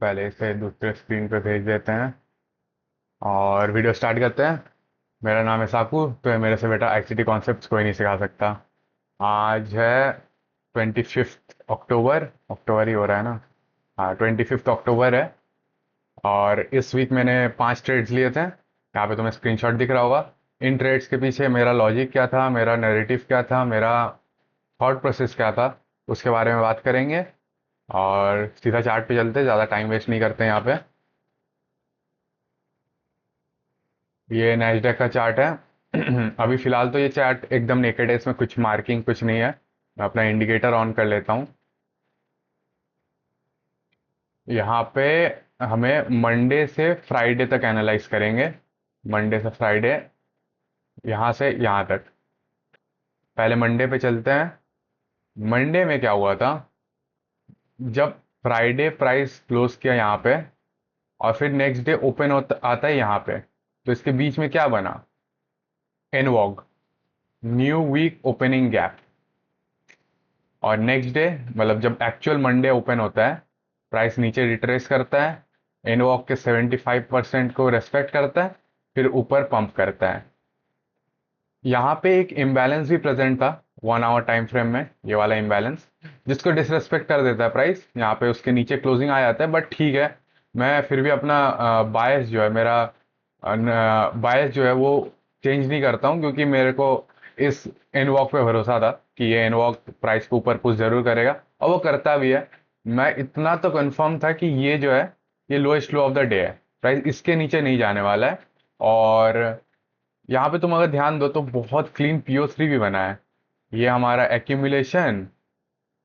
पहले इसे दूसरे स्क्रीन पे भेज देते हैं और वीडियो स्टार्ट करते हैं। मेरा नाम है साकू, तो मेरे से बेटा आईसीटी कॉन्सेप्ट्स कोई नहीं सिखा सकता। आज है 25 अक्टूबर। अक्टूबर ही हो रहा है ना? हाँ, 25 अक्टूबर है। और इस वीक मैंने 5 ट्रेड्स लिए थे। यहाँ पे तुम्हें स्क्रीनशॉट दिख रहा होगा। इन ट्रेड्स के पीछे मेरा लॉजिक क्या था, मेरा नैरेटिव क्या था, मेरा थॉट प्रोसेस क्या था, उसके बारे में बात करेंगे। और सीधा चार्ट पे चलते, ज़्यादा टाइम वेस्ट नहीं करते यहाँ पे। ये नैस्डैक का चार्ट है। अभी फिलहाल तो ये चार्ट एकदम नेकेड है, इसमें कुछ मार्किंग कुछ नहीं है। मैं अपना इंडिकेटर ऑन कर लेता हूँ। यहाँ पे हमें मंडे से फ्राइडे तक एनालाइज करेंगे। मंडे से फ्राइडे, यहाँ से यहाँ तक। पहले मंडे पे चलते हैं। मंडे में क्या हुआ था? जब फ्राइडे प्राइस क्लोज किया यहाँ पे और फिर नेक्स्ट डे ओपन होता आता है यहाँ पे, तो इसके बीच में क्या बना? एनवॉग, न्यू वीक ओपनिंग गैप। और नेक्स्ट डे, मतलब जब एक्चुअल मंडे ओपन होता है, प्राइस नीचे रिट्रेस करता है, इनवॉक के 75% को रेस्पेक्ट करता है, फिर ऊपर पंप करता है। यहाँ पे एक इम्बैलेंस भी प्रेजेंट था 1 आवर टाइम फ्रेम में, ये वाला इम्बैलेंस जिसको डिसरेस्पेक्ट कर देता है प्राइस। यहाँ पे उसके नीचे क्लोजिंग आ जाता है, बट ठीक है। मैं फिर भी अपना बायस जो है, मेरा बायस जो है वो चेंज नहीं करता हूँ, क्योंकि मेरे को इस इनवॉक पे भरोसा था कि ये इनवॉक प्राइस को ऊपर पुश जरूर करेगा, और वो करता भी है। मैं इतना तो कंफर्म था कि ये जो है, ये lowest low of the day है, प्राइस इसके नीचे नहीं जाने वाला है। और यहाँ पे तुम अगर ध्यान दो तो बहुत क्लीन PO3 भी बना है। ये हमारा एक्यूमुलेशन,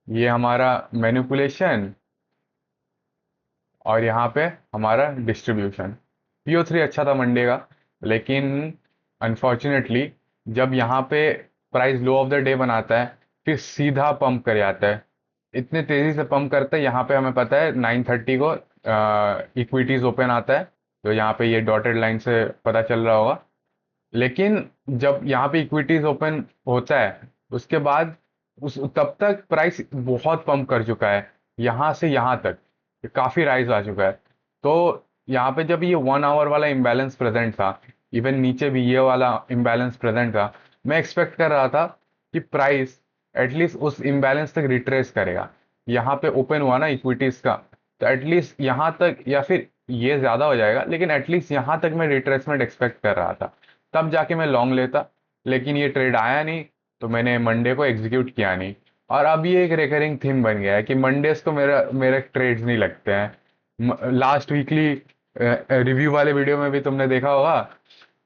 ये हमारा मैनिपुलेशन, और यहाँ पे हमारा डिस्ट्रीब्यूशन। PO3 अच्छा था मंडे का, लेकिन अनफॉर्चुनेटली जब यहाँ पे price low of the day बनाता है, फिर सीधा पंप कर जाता है। इतने तेजी से पंप करता है, यहाँ पे हमें पता है 9:30 को इक्विटीज ओपन आता है, तो यहाँ पे ये डॉटेड लाइन से पता चल रहा होगा। लेकिन जब यहाँ पे इक्विटीज ओपन होता है, उसके बाद उस तब तक प्राइस बहुत पंप कर चुका है, यहाँ से यहाँ तक काफी राइज आ चुका है। तो यहाँ पे जब ये 1 आवर वाला इम्बैलेंस प्रेजेंट था, इवन नीचे भी ये वाला इम्बैलेंस प्रेजेंट था, मैं एक्सपेक्ट कर रहा था कि प्राइस एटलीस्ट उस इम्बैलेंस तक रिट्रेस करेगा। यहाँ पे ओपन हुआ ना इक्विटीज का, तो एटलीस्ट यहाँ तक, या फिर ये ज्यादा हो जाएगा, लेकिन एटलीस्ट यहाँ तक मैं रिट्रेसमेंट एक्सपेक्ट कर रहा था, तब जाके मैं लॉन्ग लेता। लेकिन ये ट्रेड आया नहीं, तो मैंने मंडे को एग्जीक्यूट किया नहीं। और अब ये एक रिकरिंग थीम बन गया है कि मंडेज को मेरा मेरे ट्रेड्स नहीं लगते हैं। लास्ट वीकली रिव्यू वाले वीडियो में भी तुमने देखा होगा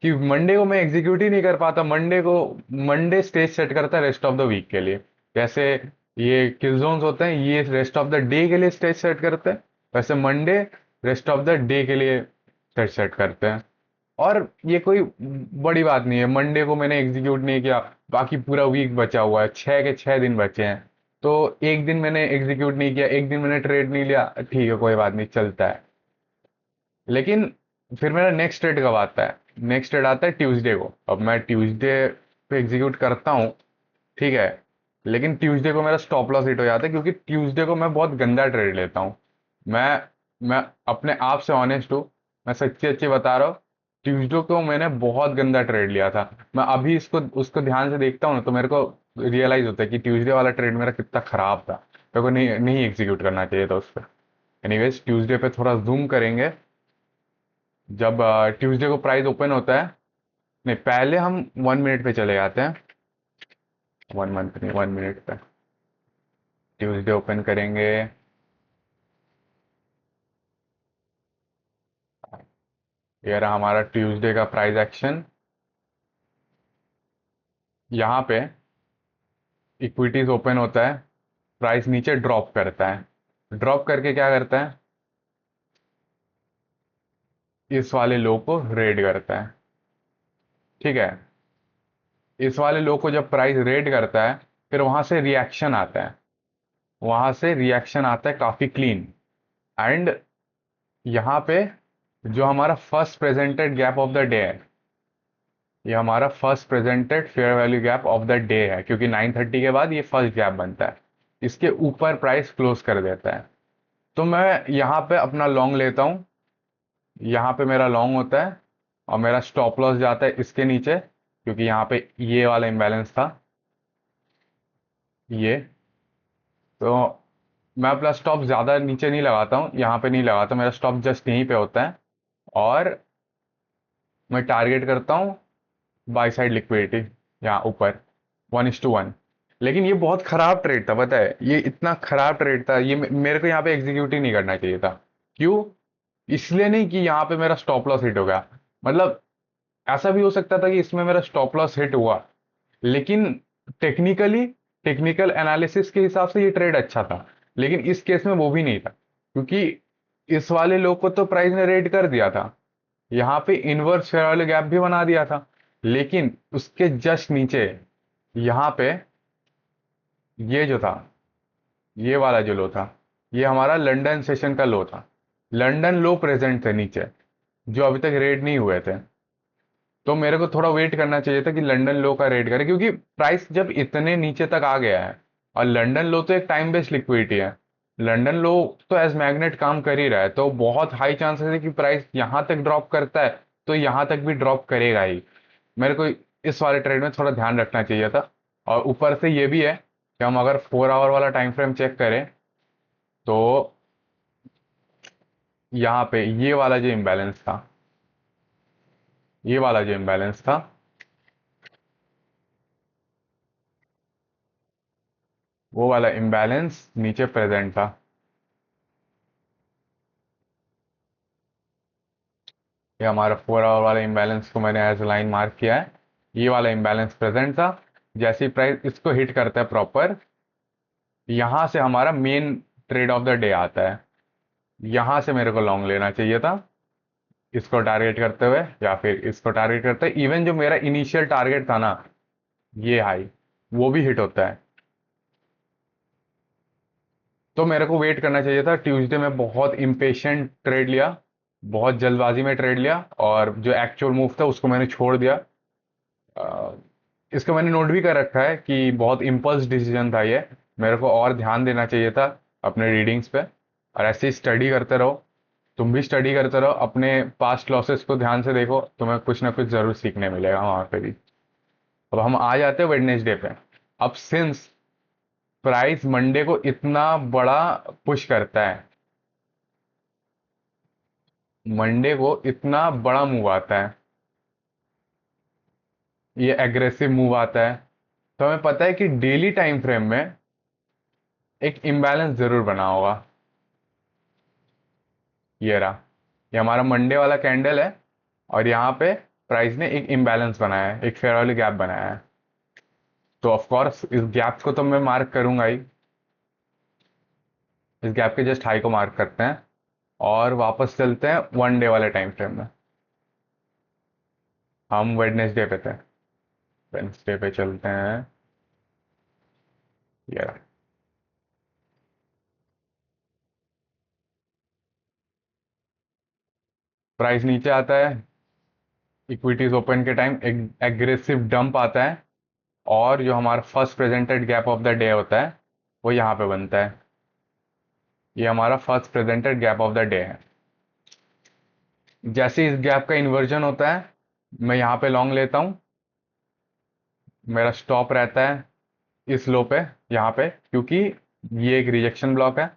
कि मंडे को मैं एग्जीक्यूट ही नहीं कर पाता। मंडे स्टेज सेट करता है रेस्ट ऑफ द वीक के लिए। जैसे ये किल जोन्स होते हैं, ये रेस्ट ऑफ द डे के लिए स्टेज सेट करते हैं, वैसे Monday rest of the day के लिए स्टेज सेट करते हैं। और ये कोई बड़ी बात नहीं है, मंडे को मैंने एग्जीक्यूट नहीं किया, बाकी पूरा वीक बचा हुआ है, 6 के 6 दिन बचे हैं। तो एक दिन मैंने एग्जीक्यूट नहीं किया, एक दिन मैंने ट्रेड नहीं लिया, ठीक है, कोई बात नहीं, चलता है। लेकिन फिर मेरा नेक्स्ट ट्रेड कब आता है? नेक्स्ट ट्रेड आता है ट्यूसडे को। अब मैं ट्यूसडे पे एग्जीक्यूट करता हूँ, ठीक है। लेकिन ट्यूसडे को मेरा स्टॉप लॉस हिट हो जाता है, क्योंकि ट्यूसडे को मैं बहुत गंदा ट्रेड लेता हूँ। मैं मैं अपने आप से ऑनेस्ट हूँ, मैं सच्ची सच्ची बता रहा हूँ। ट्यूसडे को मैंने बहुत गंदा ट्रेड लिया था। मैं अभी इसको उसको ध्यान से देखता हूँ ना, तो मेरे को रियलाइज होता है कि ट्यूसडे वाला ट्रेड मेरा कितना खराब था, मेरे को नहीं नहीं एग्जीक्यूट करना चाहिए था उस पर। एनीवेज, ट्यूसडे पे थोड़ा जूम करेंगे। जब ट्यूसडे को प्राइस ओपन होता है, नहीं, पहले हम 1 मिनट पे चले जाते हैं। 1 मंथ नहीं, 1 मिनट पे ट्यूसडे ओपन करेंगे। ये रहा हमारा ट्यूसडे का प्राइस एक्शन। यहाँ पे इक्विटीज ओपन होता है, प्राइस नीचे ड्रॉप करता है। ड्रॉप करके क्या करता है? इस वाले लो को रेड करता है, ठीक है। इस वाले लो को जब प्राइस रेड करता है, फिर वहां से रिएक्शन आता है। वहां से रिएक्शन आता है काफी क्लीन। एंड यहाँ पे जो हमारा first presented gap of the day है, ये हमारा first presented fair value gap of the day है, क्योंकि 9:30 के बाद ये फर्स्ट गैप बनता है। इसके ऊपर प्राइस क्लोज कर देता है। तो मैं यहाँ पे अपना लॉन्ग लेता हूँ, यहाँ पे मेरा लॉन्ग होता है और मेरा स्टॉप लॉस जाता है इसके नीचे, क्योंकि यहाँ पे ये वाला इम्बैलेंस था, ये। तो मैं अपना स्टॉप ज़्यादा नीचे नहीं लगाता हूँ, यहाँ पे नहीं लगाता, मेरा स्टॉप जस्ट यहीं पे होता है। और मैं टारगेट करता हूँ बाई साइड लिक्विडिटी, यहाँ ऊपर 1:1। लेकिन ये बहुत खराब ट्रेड था, पता है, ये इतना खराब ट्रेड था, ये मेरे को यहाँ पे एग्जीक्यूट ही नहीं करना चाहिए था। क्यों? इसलिए नहीं कि यहाँ पे मेरा स्टॉप लॉस हिट हो गया, मतलब ऐसा भी हो सकता था कि इसमें मेरा स्टॉप लॉस हिट हुआ, लेकिन टेक्निकली, टेक्निकल एनालिसिस के हिसाब से ये ट्रेड अच्छा था। लेकिन इस केस में वो भी नहीं था, क्योंकि इस वाले लो को तो प्राइस ने रेड कर दिया था, यहाँ पे इनवर्स फेयर वैल्यू गैप भी बना दिया था। लेकिन उसके जस्ट नीचे यहाँ पे ये जो था, ये वाला जो लो था, ये हमारा लंदन सेशन का लो था। लंदन लो प्रेजेंट थे नीचे, जो अभी तक रेड नहीं हुए थे। तो मेरे को थोड़ा वेट करना चाहिए था कि लंदन लो का रेड करे, क्योंकि प्राइस जब इतने नीचे तक आ गया है, और लंदन लो तो एक टाइम बेस्ड लिक्विडिटी है, लंदन लो तो एज मैग्नेट काम कर ही रहा है, तो बहुत हाई चांसेस है कि प्राइस यहां तक ड्रॉप करता है तो यहां तक भी ड्रॉप करेगा ही। मेरे को इस वाले ट्रेड में थोड़ा ध्यान रखना चाहिए था। और ऊपर से ये भी है कि हम अगर 4 आवर वाला टाइम फ्रेम चेक करें, तो यहाँ पे ये वाला जो इम्बैलेंस था, ये वाला जो इम्बैलेंस था, वो वाला इम्बैलेंस नीचे प्रेजेंट था। ये हमारा 4 आवर वाला इम्बैलेंस को मैंने एज लाइन मार्क किया है, ये वाला इम्बैलेंस प्रेजेंट था। जैसे ही प्राइस इसको हिट करता है प्रॉपर, यहां से हमारा main trade off the day आता है। यहां से मेरे को लॉन्ग लेना चाहिए था, इसको टारगेट करते हुए या फिर इसको टारगेट करते हुए। इवन जो मेरा इनिशियल टारगेट था ना, ये हाई, वो भी हिट होता है। तो मेरे को वेट करना चाहिए था। ट्यूसडे में बहुत इम्पेशेंट ट्रेड लिया, बहुत जल्दबाजी में ट्रेड लिया, और जो एक्चुअल मूव था उसको मैंने छोड़ दिया। अ, इसको मैंने नोट भी कर रखा है कि बहुत इम्पल्स डिसीजन था ये, मेरे को और ध्यान देना चाहिए था अपने रीडिंग्स पे। और ऐसे ही स्टडी करते रहो, तुम भी स्टडी करते रहो, अपने पास्ट लॉसेस को ध्यान से देखो, तुम्हें कुछ ना कुछ जरूर सीखने मिलेगा वहां पे भी। अब हम आ जाते हैं वेडनेसडे पे। अब सिंस प्राइस मंडे को इतना बड़ा पुश करता है, मंडे को इतना बड़ा मूव आता है, ये एग्रेसिव मूव आता है, तो हमें पता है कि डेली टाइम फ्रेम में एक इम्बैलेंस जरूर बना होगा। ये रहा, ये हमारा मंडे वाला कैंडल है, और यहाँ पे प्राइस ने एक इम्बैलेंस बनाया है, एक फेयर वाली गैप बनाया है। तो ऑफ कोर्स इस गैप को तो मैं मार्क करूंगा ही, इस गैप के जस्ट हाई को मार्क करते हैं और वापस चलते हैं 1 डे वाले टाइम फ्रेम में। हम वेडनेसडे पे थे, वेडनेसडे पे चलते हैं। ये रहा, प्राइस नीचे आता है, इक्विटीज ओपन के टाइम एक एग्रेसिव डंप आता है, और जो हमारा first presented gap of the day होता है वो यहाँ पे बनता है। ये हमारा first presented gap of the day है। जैसे इस गैप का इन्वर्जन होता है, मैं यहाँ पे लॉन्ग लेता हूँ, मेरा स्टॉप रहता है इस लो पे, यहाँ पे, क्योंकि ये एक रिजेक्शन ब्लॉक है।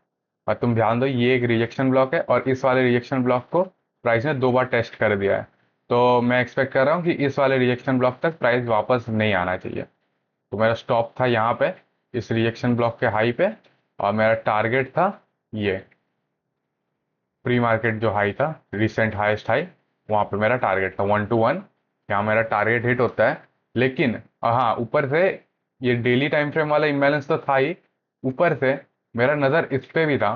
और तुम ध्यान दो, ये एक रिजेक्शन ब्लॉक है, और इस वाले रिजेक्शन ब्लॉक को प्राइस ने 2 बार टेस्ट कर दिया है। तो मैं एक्सपेक्ट कर रहा हूँ कि इस वाले रिजेक्शन ब्लॉक तक प्राइस वापस नहीं आना चाहिए। तो मेरा स्टॉप था यहाँ पे, इस रिजेक्शन ब्लॉक के हाई पे, और मेरा टारगेट था ये प्री मार्केट जो हाई था, रिसेंट हाईएस्ट हाई, वहां पे मेरा टारगेट था 1:1। यहाँ मेरा टारगेट हिट होता है। लेकिन हाँ, ऊपर से ये डेली टाइम फ्रेम वाला इम्बैलेंस तो था ही, ऊपर से मेरा नज़र इस पे भी था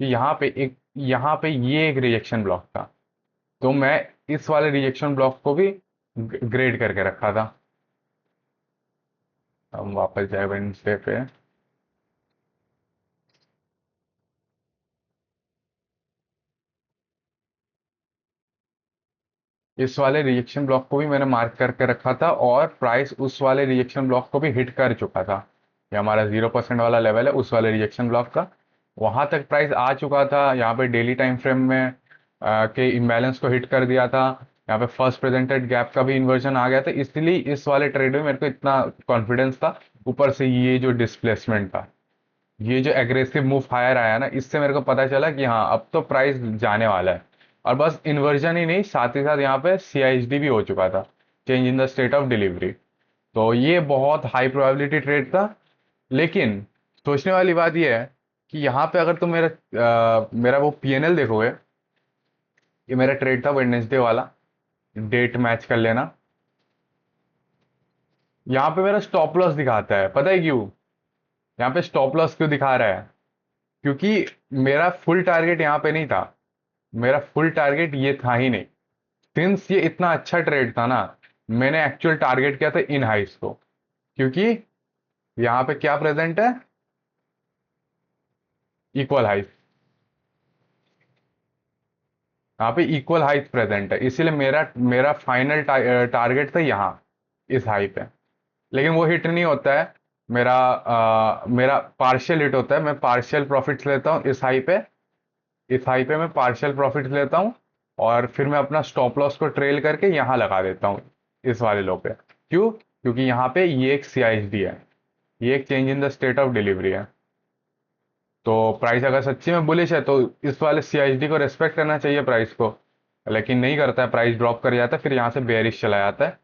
कि यहाँ पे ये एक रिजेक्शन ब्लॉक था। तो मैं इस वाले रिजेक्शन ब्लॉक को भी ग्रेड करके रखा था। हम वापस जाए वेडनेसडे पे। इस वाले रिजेक्शन ब्लॉक को भी मैंने मार्क करके रखा था, और प्राइस उस वाले रिजेक्शन ब्लॉक को भी हिट कर चुका था। ये हमारा 0% वाला लेवल है उस वाले रिजेक्शन ब्लॉक का, वहां तक प्राइस आ चुका था, यहाँ पे डेली टाइम फ्रेम में के इम्बैलेंस को हिट कर दिया था। यहाँ पे फर्स्ट प्रेजेंटेड गैप का भी इन्वर्जन आ गया था, इसलिए इस वाले ट्रेड में मेरे को इतना कॉन्फिडेंस था। ऊपर से ये जो डिस्प्लेसमेंट था, ये जो एग्रेसिव मूव हायर आया ना, इससे मेरे को पता चला कि हाँ अब तो प्राइस जाने वाला है। और बस इन्वर्जन ही नहीं, साथ ही साथ यहाँ पे CISD भी हो चुका था, change in the state of delivery. तो ये बहुत हाई प्रोबेबिलिटी ट्रेड था। लेकिन सोचने वाली बात ये है कि यहाँ पे अगर तुम मेरा वो PNL देखोगे, ये मेरा ट्रेड था वेडनेसडे वाला, डेट मैच कर लेना। यहाँ पे मेरा स्टॉप लॉस दिखाता है, पता है क्यों? यहाँ पे स्टॉप लॉस क्यों दिखा रहा है? क्योंकि मेरा फुल टारगेट यहाँ पे नहीं था। मेरा फुल टारगेट ये था ही नहीं। सिंस ये इतना अच्छा ट्रेड था ना, मैंने एक्चुअल टारगेट किया था इन हाइस को। क्योंकि यहाँ पे क्या प्रेजेंट है? इक्वल हाइस। यहाँ पे इक्वल हाइस प्रेजेंट है, इसीलिए मेरा मेरा फाइनल टारगेट था यहाँ, इस हाई पे। लेकिन वो हिट नहीं होता है। मेरा पार्शियल हिट होता है, मैं पार्शियल प्रॉफिट्स लेता हूँ इस हाई पे। इस हाई पे मैं पार्शियल प्रॉफिट्स लेता हूँ, और फिर मैं अपना स्टॉप लॉस को ट्रेल करके यहाँ लगा देता हूँ, इस वाले लो पे। क्यों? क्योंकि यहाँ पे ये एक CISD है, ये एक change in the state of delivery है। तो प्राइस अगर सच्ची में बुलिश है तो इस वाले CISD को रेस्पेक्ट करना चाहिए प्राइस को। लेकिन नहीं करता है, प्राइस ड्रॉप कर जाता है, फिर यहाँ से बेयरिश चला जाता है।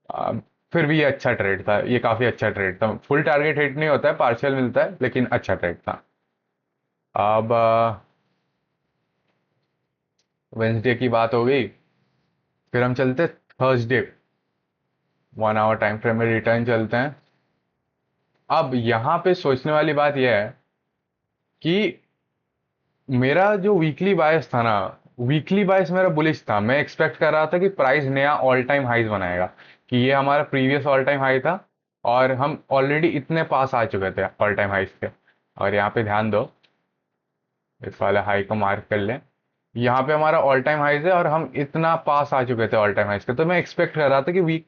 आ, फिर भी ये अच्छा ट्रेड था, ये काफी अच्छा ट्रेड था। फुल टारगेट हिट नहीं होता है, पार्शियल मिलता है, लेकिन अच्छा ट्रेड था। अब वेंसडे की बात हो गई, फिर हम चलते थर्सडे। 1 आवर टाइम फ्रेम में रिटर्न चलते हैं। अब यहाँ पे सोचने वाली बात यह है कि मेरा जो वीकली बायस था ना, वीकली बायस मेरा बुलिश था। मैं एक्सपेक्ट कर रहा था कि प्राइस नया ऑल टाइम हाइज बनाएगा, कि ये हमारा प्रीवियस ऑल टाइम हाई था, और हम ऑलरेडी इतने पास आ चुके थे ऑल टाइम हाइज के। और यहाँ पे ध्यान दो, इस वाले हाई को मार्क कर लें। यहाँ पे हमारा ऑल टाइम हाइज है, और हम इतना पास आ चुके थे ऑल टाइम हाइज के, तो मैं एक्सपेक्ट कर रहा था कि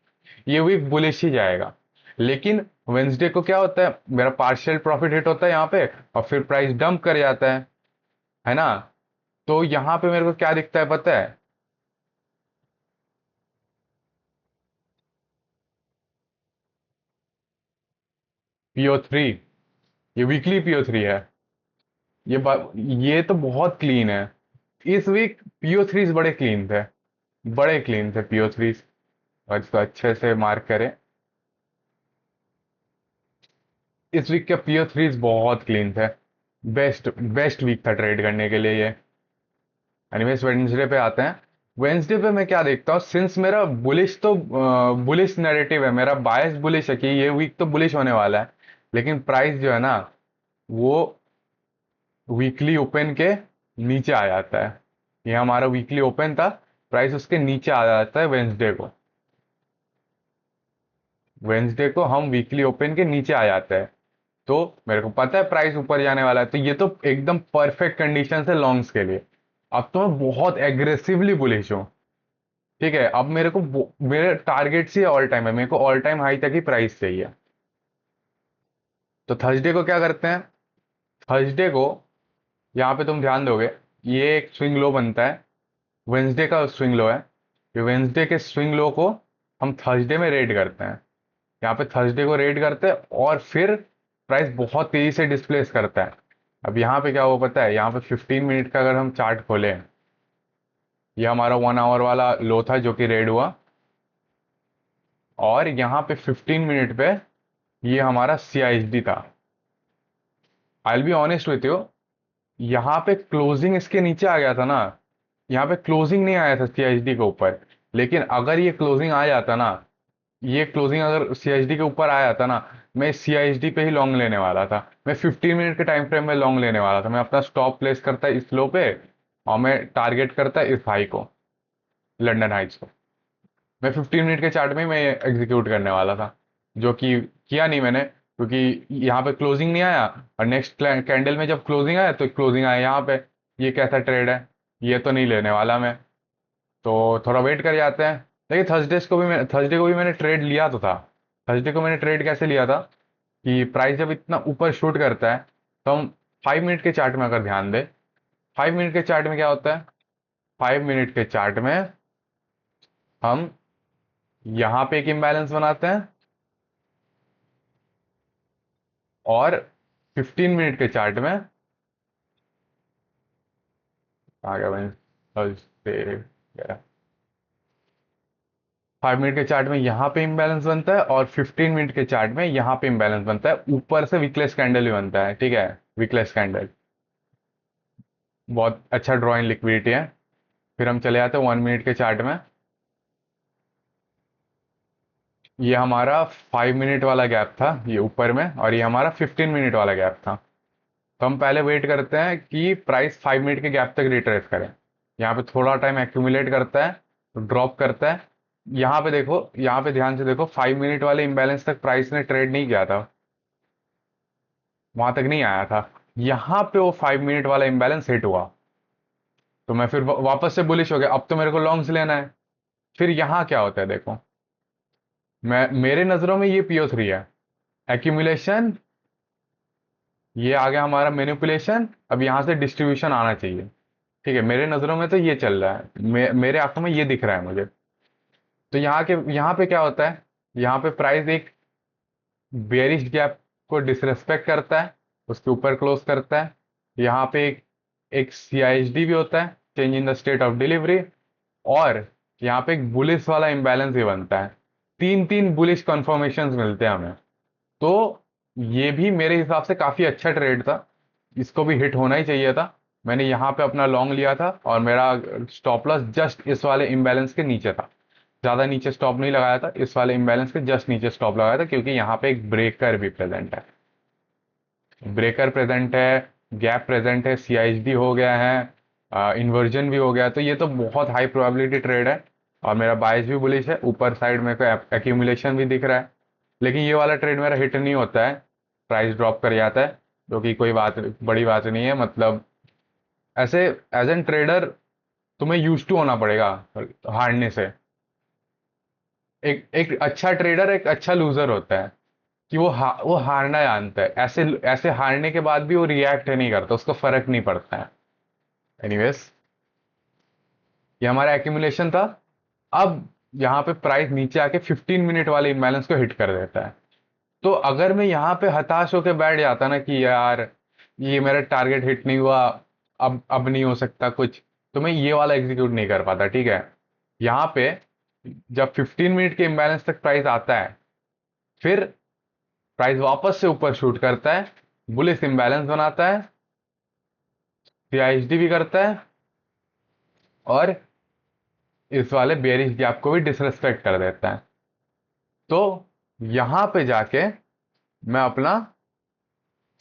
ये वीक बुलिश ही जाएगा। लेकिन वेंसडे को क्या होता है, मेरा पार्शियल प्रॉफिट हिट होता है यहाँ पे, और फिर प्राइस डंप कर जाता है ना? तो यहाँ पे मेरे को क्या दिखता है पता है? PO3, ये वीकली PO3 है। ये तो बहुत क्लीन है। इस वीक PO3 बड़े क्लीन थे, बड़े क्लीन थे PO3। और इसको अच्छे से मार्क करें, इस वीक के PO3 बहुत क्लीन थे। बेस्ट बेस्ट वीक था ट्रेड करने के लिए ये। एनीवेज वेडनेसडे पे आते हैं। वेडनेसडे पे मैं क्या देखता हूँ, सिंस मेरा बुलिश तो बुलिश नैरेटिव है, मेरा बायस बुलिश है कि ये वीक तो बुलिश होने वाला है। लेकिन प्राइस जो है ना, वो वीकली ओपन के नीचे आ जाता है। ये हमारा वीकली ओपन था, प्राइस उसके नीचे आ जाता है वेंसडे को। वेंसडे को हम वीकली ओपन के नीचे आ जाते हैं। तो मेरे को पता है प्राइस ऊपर जाने वाला है, तो ये तो एकदम परफेक्ट कंडीशन है लॉन्ग्स के लिए। अब तो मैं बहुत एग्रेसिवली बुलिश हूँ। ठीक है, अब मेरे टारगेट से ऑल टाइम है, मेरे को ऑल टाइम हाई तक ही प्राइस चाहिए। तो थर्सडे को क्या करते हैं? थर्सडे को यहाँ पे तुम ध्यान दोगे, ये एक स्विंग लो बनता है, वेंसडे का स्विंग लो है। ये वेंसडे के स्विंग लो को हम थर्सडे में रेड करते हैं। यहाँ पे थर्सडे को रेड करते हैं, और फिर प्राइस बहुत तेजी से डिस्प्लेस करता है। अब यहाँ पे क्या हुआ पता है? यहाँ पे 15 मिनट का अगर हम चार्ट खोलें, ये हमारा 1 आवर वाला लो था जो कि रेड हुआ। और यहाँ पे 15 मिनट पे ये हमारा CISD था। आई बी ऑनेस्ट विथ यू, यहाँ पे क्लोजिंग इसके नीचे आ गया था ना, यहाँ पे क्लोजिंग नहीं आया था CISD के ऊपर। लेकिन अगर ये क्लोजिंग आ जाता ना, ये क्लोजिंग अगर CISD के ऊपर आया था ना, मैं CISD पे ही लॉन्ग लेने वाला था। मैं 15 मिनट के टाइम फ्रेम में लॉन्ग लेने वाला था। मैं अपना स्टॉप प्लेस करता इस लो पे, और मैं टारगेट करता इस हाई को, लंदन हाइट्स को। मैं 15 मिनट के चार्ट में मैं एग्जीक्यूट करने वाला था, जो कि किया नहीं मैंने, क्योंकि यहाँ पे क्लोजिंग नहीं आया। और नेक्स्ट कैंडल में जब क्लोजिंग आया, तो क्लोजिंग आया यहाँ पे। ये कैसा ट्रेड है? ये तो नहीं लेने वाला मैं। तो थोड़ा वेट कर जाते हैं। लेकिन थर्सडे को भी मैंने ट्रेड लिया तो था। थर्सडे को मैंने ट्रेड कैसे लिया था कि प्राइस जब इतना ऊपर शूट करता है, तो हम 5 मिनट के चार्ट में अगर ध्यान दे, 5 मिनट के चार्ट में क्या होता है, 5 मिनट के चार्ट में हम यहां पे एक इम्बैलेंस बनाते हैं, और 15 मिनट के चार्ट में आ गया भाई, थर्सडे, 5 मिनट के चार्ट में यहां पे इम्बैलेंस बनता है, और 15 मिनट के चार्ट में यहां पे इम्बैलेंस बनता है, ऊपर से विकलेस कैंडल भी बनता है, ठीक है, विकलेस कैंडल। बहुत अच्छा ड्रॉ इन लिक्विडिटी है। फिर हम चले जाते हैं 1 मिनट के चार्ट में। ये हमारा 5 मिनट वाला गैप था ये ऊपर में, और ये हमारा 15 मिनट वाला गैप था। तो हम पहले वेट करते हैं कि प्राइस 5 मिनट के गैप तक रिट्रेस करे। यहाँ पे थोड़ा टाइम एक्यूमुलेट करता है, तो ड्रॉप करता है। यहाँ पे देखो, यहाँ पे ध्यान से देखो, 5 मिनट वाले इम्बैलेंस तक प्राइस ने ट्रेड नहीं किया था, वहां तक नहीं आया था। यहाँ पे वो 5 मिनट वाला इम्बैलेंस हिट हुआ, तो मैं फिर वापस से बुलिश हो गया, अब तो मेरे को लॉन्ग्स लेना है। फिर यहाँ क्या होता है देखो, मैं मेरे नजरों में ये PO3 है, एक्यूमुलेशन, ये आ गया हमारा मैनिपुलेशन, अब यहाँ से डिस्ट्रीब्यूशन आना चाहिए। ठीक है, मेरे नजरों में तो ये चल रहा है, मेरे आंखों में ये दिख रहा है मुझे। तो यहाँ पे क्या होता है, यहाँ पे प्राइस एक बेरिश गैप को डिसरेस्पेक्ट करता है, उसके ऊपर क्लोज करता है। यहाँ पे एक CISD भी होता है, change in the state of delivery. और यहाँ पे एक बुलिश वाला इम्बैलेंस भी बनता है, तीन तीन बुलिश कन्फर्मेशन मिलते हैं हमें। तो ये भी मेरे हिसाब से काफी अच्छा ट्रेड था, इसको भी हिट होना ही चाहिए था। मैंने यहाँ पे अपना लॉन्ग लिया था, और मेरा स्टॉप लॉस जस्ट इस वाले इम्बैलेंस के नीचे था। ज्यादा नीचे स्टॉप नहीं लगाया था, इस वाले इम्बैलेंस के जस्ट नीचे स्टॉप लगाया था, क्योंकि यहाँ पे एक ब्रेकर भी प्रेजेंट है, ब्रेकर प्रेजेंट है, गैप प्रेजेंट है, CISD हो गया है, इन्वर्जन भी हो गया, तो ये तो बहुत हाई प्रोबेबिलिटी ट्रेड है। और मेरा बायस भी बुलिश है, ऊपर साइड में कोई एक्यूमुलेशन भी दिख रहा है। लेकिन ये वाला ट्रेड मेरा हिट नहीं होता है, प्राइस ड्रॉप कर जाता है, जो कि कोई बात, बड़ी बात नहीं है। मतलब ऐसे एज एन ट्रेडर तुम्हें यूज टू होना पड़ेगा हारने से। एक एक अच्छा ट्रेडर एक अच्छा लूजर होता है, कि वो हारना जानता है, ऐसे ऐसे हारने के बाद भी वो रिएक्ट नहीं करता, उसको फर्क नहीं पड़ता है। एनीवेज, ये हमारा एक्यूमुलेशन था। अब यहाँ पे प्राइस नीचे आके 15 मिनट वाले इम्बैलेंस को हिट कर देता है। तो अगर मैं यहाँ पे हताश होकर बैठ जाता ना कि यार ये मेरा टारगेट हिट नहीं हुआ, अब नहीं हो सकता कुछ, तो मैं ये वाला एग्जीक्यूट नहीं कर पाता, ठीक है। यहाँ पे जब 15 मिनट के इम्बैलेंस तक प्राइस आता है, फिर प्राइस वापस से ऊपर शूट करता है, बुलिश इम्बैलेंस बनाता है, CISD भी करता है, और इस वाले बेरिश गैप को भी डिसरेस्पेक्ट कर देता है। तो यहां पे जाके मैं अपना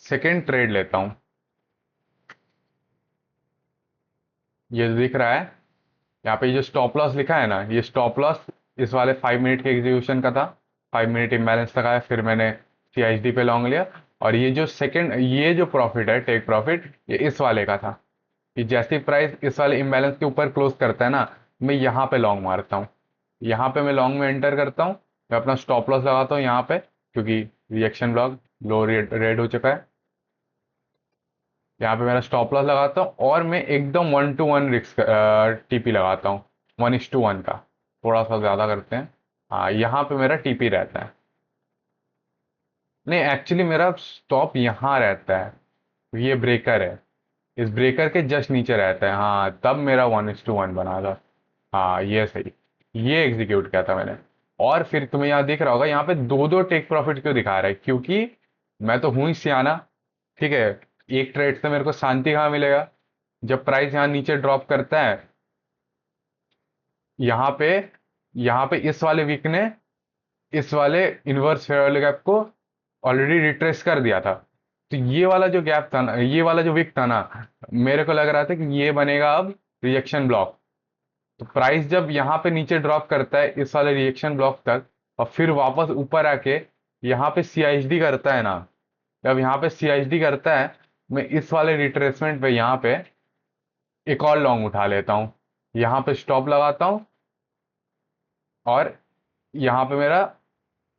सेकेंड ट्रेड लेता हूं। ये दिख रहा है यहाँ पे, जो स्टॉप लॉस लिखा है ना, ये स्टॉप लॉस इस वाले 5 मिनट के एग्जीक्यूशन का था। 5 मिनट इम्बैलेंस तक आया, फिर मैंने CISD पे लॉन्ग लिया। और ये जो प्रॉफिट है, टेक प्रॉफिट, ये इस वाले का था, कि जैसे प्राइस इस वाले इम्बैलेंस के ऊपर क्लोज करता है ना, मैं यहाँ पे लॉन्ग मारता हूँ। यहाँ पे मैं लॉन्ग में एंटर करता हूँ, मैं अपना स्टॉप लॉस लगाता हूँ यहाँ पे, क्योंकि रिएक्शन ब्लॉक लो रेड हो चुका है। यहाँ पे मेरा स्टॉप लॉस लगाता हूँ, और मैं एकदम 1 to 1 रिस्क TP लगाता हूँ, 1:1 का, थोड़ा सा ज़्यादा करते हैं। हाँ, यहाँ पे मेरा TP रहता है। नहीं, एक्चुअली मेरा स्टॉप यहाँ रहता है, ये ब्रेकर है, इस ब्रेकर के जस्ट नीचे रहता है। हाँ, तब मेरा 1:1 बना था। हाँ, ये सही, ये एग्जीक्यूट किया था मैंने। और फिर तुम्हें यहाँ दिख रहा होगा, यहाँ पे दो दो टेक प्रॉफिट क्यों दिखा रहा है, क्योंकि मैं तो हूं ही सियाना, ठीक है। एक ट्रेड से मेरे को शांति कहाँ मिलेगा, जब प्राइस यहाँ नीचे ड्रॉप करता है। यहाँ पे यहाँ पे इस वाले वीक ने इस वाले इनवर्स फेयर वाले गैप को ऑलरेडी रिट्रेस कर दिया था। तो ये वाला जो गैप था ना, ये वाला जो वीक था ना, मेरे को लग रहा था कि ये बनेगा अब रिजेक्शन ब्लॉक। तो प्राइस जब यहाँ पे नीचे ड्रॉप करता है इस वाले रिएक्शन ब्लॉक तक, और फिर वापस ऊपर आके यहाँ पे CISD करता है ना, जब यहाँ पे CISD करता है, मैं इस वाले रिट्रेसमेंट पे यहाँ पे एक और लॉन्ग उठा लेता हूँ, यहाँ पे स्टॉप लगाता हूँ, और यहाँ पे मेरा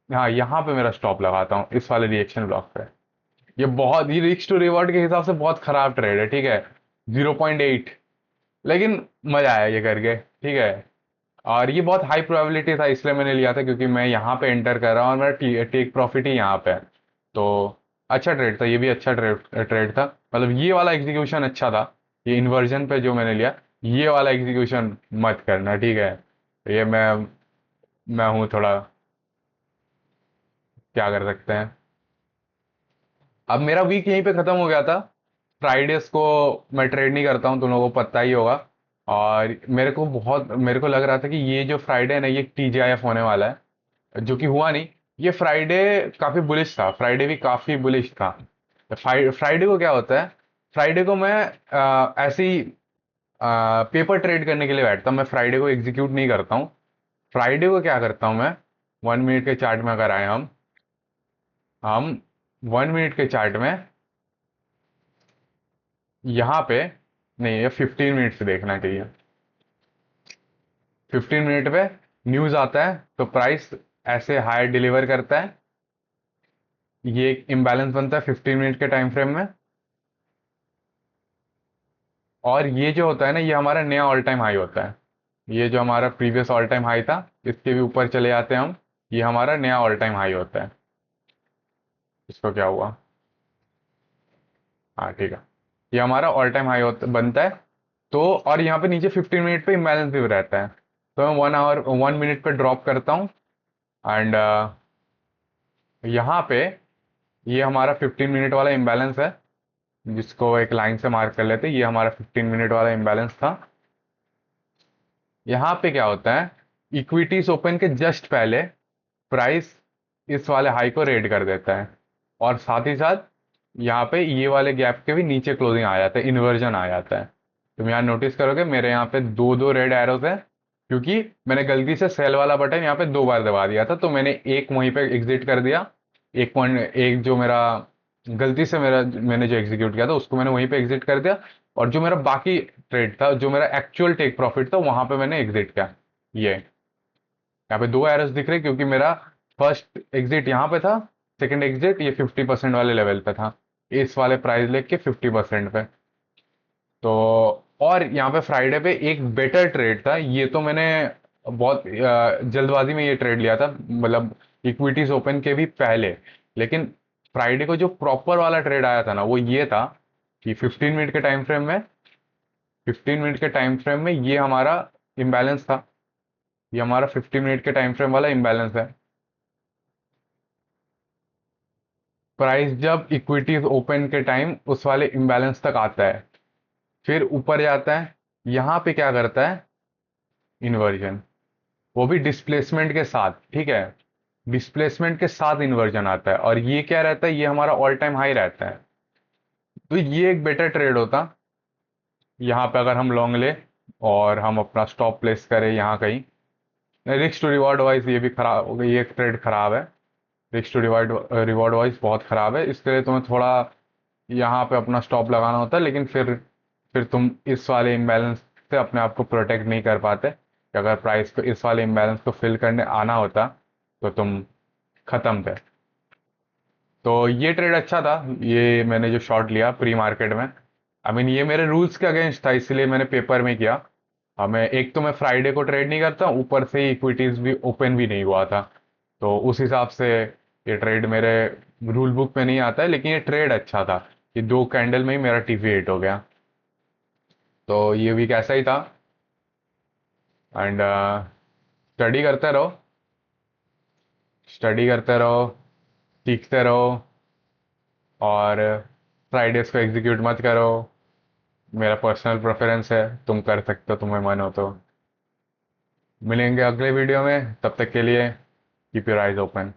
हाँ, यहाँ पे मेरा स्टॉप लगाता हूँ इस वाले रिएक्शन ब्लॉक पे। ये रिस्क टू रिवॉर्ड के हिसाब से बहुत खराब ट्रेड है, ठीक है, 0.8। लेकिन मजा आया ये करके, ठीक है। और ये बहुत हाई प्रोबेबिलिटी था, इसलिए मैंने लिया था, क्योंकि मैं यहाँ पे एंटर कर रहा हूँ और मेरा टेक प्रॉफिट ही यहाँ पे है। तो अच्छा ट्रेड था, ये भी अच्छा ट्रेड था, मतलब ये वाला एग्जीक्यूशन अच्छा था। ये इन्वर्जन पे जो मैंने लिया, ये वाला एग्जीक्यूशन मत करना, ठीक है। ये मैं हूँ थोड़ा, क्या कर सकते हैं। अब मेरा वीक यहीं पे खत्म हो गया था। फ्राइडेज को मैं ट्रेड नहीं करता हूँ, तुम लोगों को पता ही होगा। और मेरे को लग रहा था कि ये जो फ्राइडे है ना, ये टीजीआईएफ होने वाला है, जो कि हुआ नहीं। ये फ्राइडे काफी बुलिश था, फ्राइडे भी काफी बुलिश था। फ्राइडे को क्या होता है, फ्राइडे को मैं ऐसे ही पेपर ट्रेड करने के लिए बैठता हूँ, मैं फ्राइडे को एग्जीक्यूट नहीं करता हूँ। फ्राइडे को क्या करता हूँ मैं, 1 मिनट के चार्ट में अगर आए हम 1 मिनट के चार्ट में यहाँ पे, नहीं, ये 15 मिनट से देखना चाहिए। 15 मिनट पे न्यूज आता है तो प्राइस ऐसे हाई डिलीवर करता है। ये एक इम्बैलेंस बनता है 15 मिनट के टाइम फ्रेम में। और ये जो होता है ना, ये हमारा नया ऑल टाइम हाई होता है। ये जो हमारा प्रीवियस ऑल टाइम हाई था, इसके भी ऊपर चले जाते हैं हम। ये हमारा नया ऑल टाइम हाई होता है। इसको क्या हुआ, हाँ ठीक है। ये हमारा ऑल टाइम हाई बनता है। तो और यहाँ पे नीचे 15 मिनट पे इम्बैलेंस भी रहता है। तो मैं 1 मिनट पे ड्रॉप करता हूँ। एंड यहाँ पे ये हमारा 15 मिनट वाला इम्बैलेंस है, जिसको एक लाइन से मार्क कर लेते हैं। ये हमारा 15 मिनट वाला इम्बैलेंस था। यहाँ पे क्या होता है, इक्विटीज ओपन के जस्ट पहले प्राइस इस वाले हाई को रेड कर देता है। और साथ ही साथ यहाँ पे ये वाले गैप के भी नीचे क्लोजिंग आ जाता है, इन्वर्जन आ जाता है। तुम यहाँ नोटिस करोगे मेरे यहाँ पे दो दो रेड एरोज है, क्योंकि मैंने गलती से सेल वाला बटन यहाँ पे 2 बार दबा दिया था। तो मैंने एक वहीं पे एग्जिट कर दिया। एक पॉइंट, एक जो मेरा गलती से मैंने जो एग्जीक्यूट किया था उसको मैंने वहीं पे एग्जिट कर दिया। और जो मेरा बाकी ट्रेड था, जो मेरा एक्चुअल टेक प्रॉफिट था, वहां पे मैंने एग्जिट किया। ये यहाँ पे 2 एरर्स दिख रहे, क्योंकि मेरा फर्स्ट एग्जिट यहाँ पे था, सेकंड एग्जिट ये 50% वाले लेवल पे था, इस वाले प्राइस लेके 50% पे। तो और यहाँ पे फ्राइडे पे एक बेटर ट्रेड था, ये तो मैंने बहुत जल्दबाजी में ये ट्रेड लिया था, मतलब इक्विटीज ओपन के भी पहले। लेकिन फ्राइडे को जो प्रॉपर वाला ट्रेड आया था ना, वो ये था कि 15 मिनट के टाइम फ्रेम में, 15 मिनट के टाइम फ्रेम में ये हमारा इम्बैलेंस था। ये हमारा 15 मिनट के टाइम फ्रेम वाला इम्बैलेंस है। प्राइस जब इक्विटीज ओपन के टाइम उस वाले इम्बैलेंस तक आता है, फिर ऊपर जाता है, यहां पे क्या करता है, इन्वर्जन। वो भी डिस्प्लेसमेंट के साथ, ठीक है, डिस्प्लेसमेंट के साथ इन्वर्जन आता है। और ये क्या रहता है, ये हमारा ऑल टाइम हाई रहता है। तो ये एक बेटर ट्रेड होता यहाँ पे, अगर हम लॉन्ग ले और हम अपना स्टॉप प्लेस करें यहाँ कहीं। रिस्क टू रिवॉर्ड वाइज ये भी खराब, ये एक ट्रेड खराब है। Risk to reward reward wise बहुत खराब है, इसके लिए तुम्हें थोड़ा यहाँ पे अपना स्टॉप लगाना होता है। लेकिन फिर तुम इस वाले इम्बैलेंस से अपने आप को प्रोटेक्ट नहीं कर पाते, कि अगर प्राइस को इस वाले इम्बैलेंस को फिल करने आना होता तो तुम खत्म थे। तो ये ट्रेड अच्छा था, ये मैंने जो शॉर्ट लिया प्री मार्केट में। आई मीन ये मेरे रूल्स के अगेंस्ट था, इसलिए मैंने पेपर में किया। मैं एक तो मैं फ्राइडे को ट्रेड नहीं करता, ऊपर से ही इक्विटीज भी ओपन भी नहीं हुआ था। तो उस हिसाब से ये ट्रेड मेरे रूल बुक में नहीं आता है। लेकिन ये ट्रेड अच्छा था, ये 2 कैंडल में ही मेरा टीवी हिट हो गया। तो ये वीक ऐसा ही था। एंड स्टडी करते रहो, स्टडी करते रहो, सीखते रहो। और फ्राइडेज को एग्जीक्यूट मत करो, मेरा पर्सनल प्रेफरेंस है, तुम कर सकते हो तुम्हें मन हो तो। मिलेंगे अगले वीडियो में, तब तक के लिए कीप योर आइज ओपन।